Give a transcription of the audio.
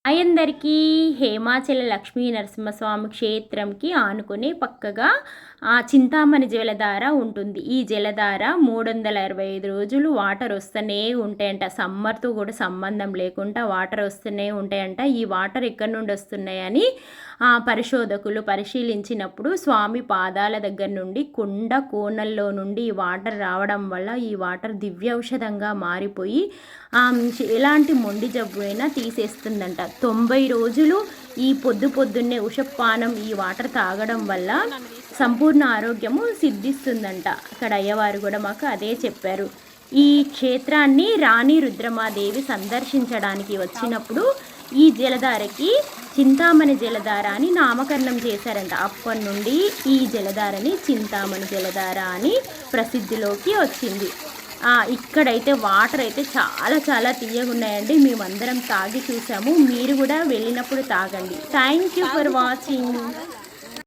అందరికీ హేమాచల లక్ష్మీ నరసింహస్వామి క్షేత్రంకి ఆనుకుని పక్కగా చింతామణి జలధార ఉంటుంది. ఈ జలధార 365 రోజులు వాటర్ వస్తూనే ఉంటాయంట. సమ్మర్తో కూడా సంబంధం లేకుండా వాటర్ వస్తూనే ఉంటాయంట. ఈ వాటర్ ఎక్కడి నుండి వస్తున్నాయని పరిశోధకులు పరిశీలించినప్పుడు స్వామి పాదాల దగ్గర నుండి కొండ కోనల్లో నుండి ఈ వాటర్ రావడం వల్ల ఈ వాటర్ దివ్యౌషధంగా మారిపోయి ఎలాంటి మొండి జబ్బు అయినా తీసేస్తుందంట. 90 రోజులు ఈ పొద్దున్నే ఉషపానం ఈ వాటర్ తాగడం వల్ల సంపూర్ణ ఆరోగ్యము సిద్ధిస్తుందంట. ఇక్కడ అయ్యవారు కూడా మాకు అదే చెప్పారు. ఈ క్షేత్రాన్ని రాణి రుద్రమాదేవి సందర్శించడానికి వచ్చినప్పుడు ఈ జలధారకి చింతామణి జలధార అని నామకరణం చేశారంట. అప్పటి నుండి ఈ జలధారని చింతామణి జలధార అని ప్రసిద్ధిలోకి వచ్చింది. ఇక్కడైతే వాటర్ అయితే చాలా చాలా తీయగా ఉన్నాయండి. మేమందరం తాగి చూసాము. మీరు కూడా వెళ్ళినప్పుడు తాగండి. Thank you for watching.